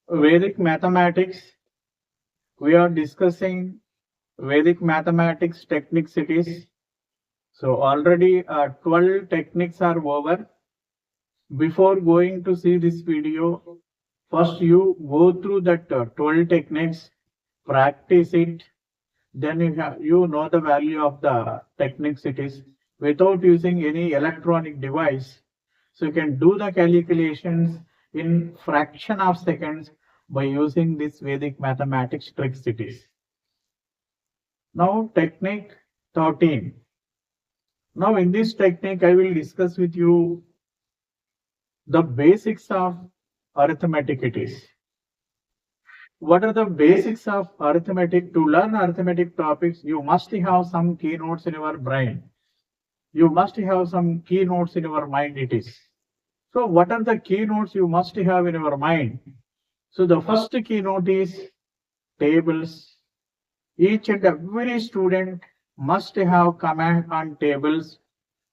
Vedic mathematics. We are discussing Vedic mathematics technicities. So already 12 techniques are over. Before going to see this video, first you go through that 12 techniques, practice it, then you know the value of the technicities without using any electronic device. So you can do the calculations in fraction of seconds by using this Vedic mathematics tricks. Now technique 13. Now in this technique I will discuss with you the basics of arithmetic it is. What are the basics of arithmetic? To learn arithmetic topics, you must have some keynotes in your brain. You must have some keynotes in your mind it is. So what are the keynotes you must have in your mind? So the first keynote is tables. Each and every student must have command on tables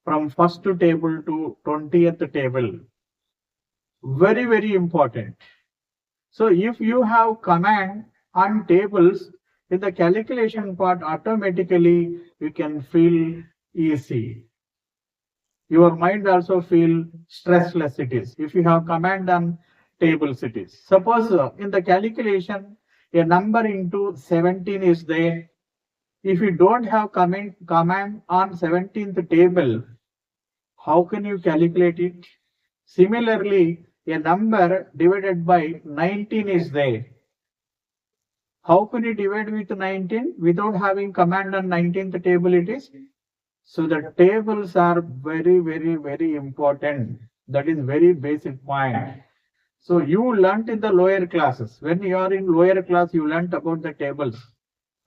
from first table to 20th table. Very, very important. So if you have command on tables, in the calculation part, automatically you can feel easy. Your mind also feel stressless it is. If you have command on tables it is. Suppose in the calculation, a number into 17 is there. If you don't have command on 17th table, how can you calculate it? Similarly, a number divided by 19 is there. How can you divide with 19 without having command on 19th table it is? So the tables are very, very, very important. That is very basic point. So you learnt in the lower classes. When you are in lower class, you learnt about the tables.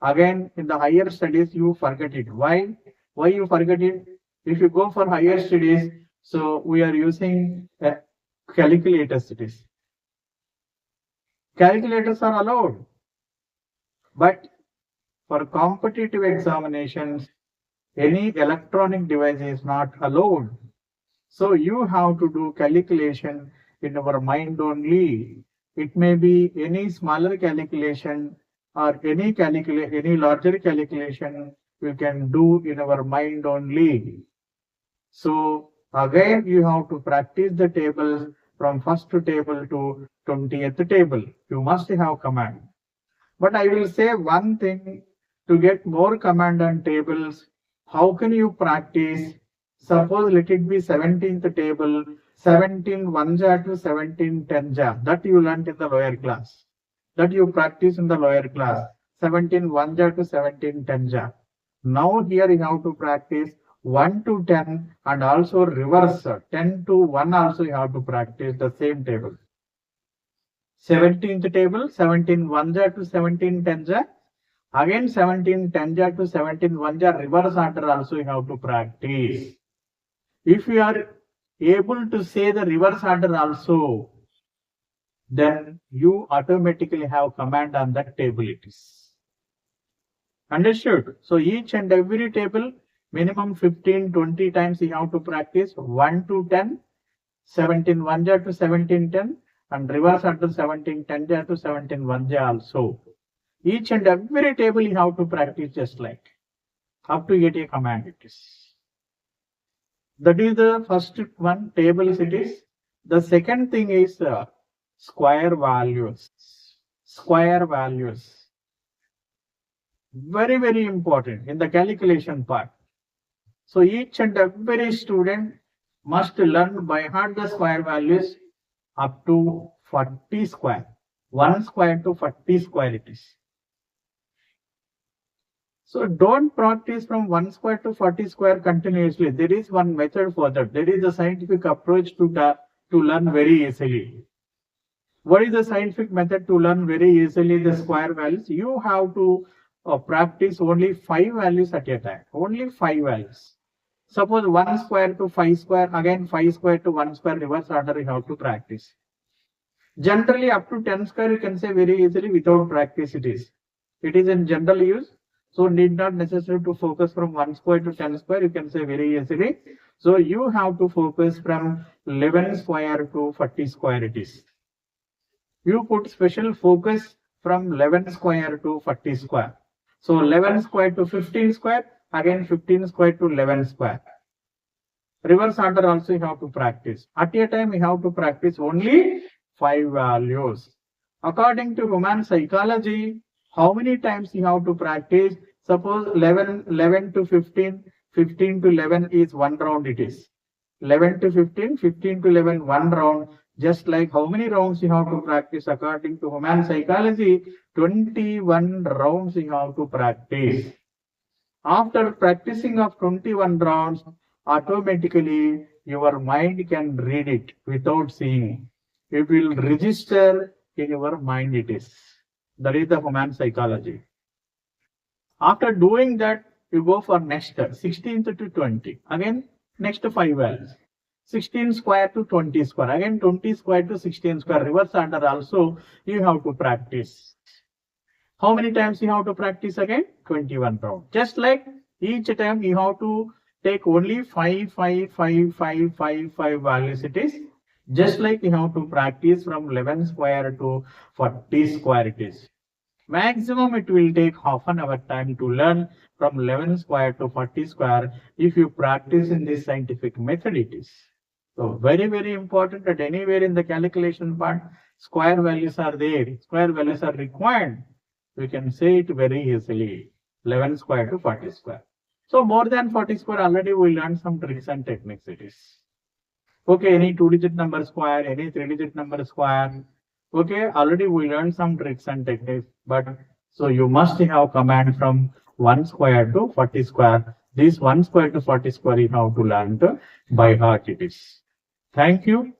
Again, in the higher studies, you forget it. Why? Why you forget it? If you go for higher studies, so we are using calculators it is. Calculators are allowed. But for competitive examinations, any electronic device is not allowed. So you have to do calculation in our mind only. It may be any smaller calculation or any larger calculation you can do in our mind only. So again you have to practice the tables from first table to 20th table. You must have command. But I will say one thing, to get more command on tables, how can you practice? Suppose let it be 17th table, 17 1 ja to 17 10 ja. That you learnt in the lower class. That you practice in the lower class. 17 1 ja to 17 10 ja. Now here you have to practice 1 to 10 and also reverse 10 to 1 also you have to practice the same table. 17th table, 17 1 ja to 17 10 ja. Again 17 10 ja to 17 1 ja, reverse order also you have to practice. If you are able to say the reverse order also, then you automatically have command on that table it is. Understood? So each and every table, minimum 15-20 times you have to practice 1 to 10, 17 1 ja to 17 10, and reverse order 17 10 ja to 17 1 ja also. Each and every table you have to practice just like up to get a command it is. That is the first one, tables it is. The second thing is square values. Square values. Very, very important in the calculation part. So each and every student must learn by heart the square values up to 40 square. 1 square to 40 square it is. So don't practice from 1 square to 40 square continuously. There is one method for that. There is a scientific approach to learn very easily. What is the scientific method to learn very easily the square values? You have to practice only 5 values at a time. Only 5 values. Suppose 1 square to 5 square, again 5 square to 1 square, reverse order you have to practice. Generally up to 10 square you can say very easily without practice it is. It is in general use. So need not necessary to focus from 1 square to 10 square, you can say very easily. So you have to focus from 11 square to 40 square it is. you put special focus from 11 square to 40 square. So 11 square to 15 square, again 15 square to 11 square. Reverse order also you have to practice. At a time you have to practice only 5 values. According to human psychology, how many times you have to practice? Suppose 11 to 15, 15 to 11 is one round it is. 11 to 15, 15 to 11, one round. Just like how many rounds you have to practice according to human psychology, 21 rounds you have to practice. After practicing of 21 rounds, automatically your mind can read it without seeing. It will register in your mind it is. That is the human psychology. After doing that, you go for next 16th to 20. Again, next 5 values. 16 square to 20 square. Again, 20 square to 16 square. Reverse order also you have to practice. How many times you have to practice again? 21 rounds. Just like each time you have to take only 5 values it is. Just like you have to practice from 11 square to 40 square it is. Maximum it will take half an hour time to learn from 11 square to 40 square if you practice in this scientific method it is. So very, very important that anywhere in the calculation part, square values are there, square values are required. We can say it very easily, 11 square to 40 square. So more than 40 square already we learned some tricks and techniques it is. Okay, any 2-digit number square, any 3-digit number square. Okay, already we learned some tricks and techniques, but so you must have command from 1 square to 40 square. This 1 square to 40 square you have to learn by heart it is. Thank you.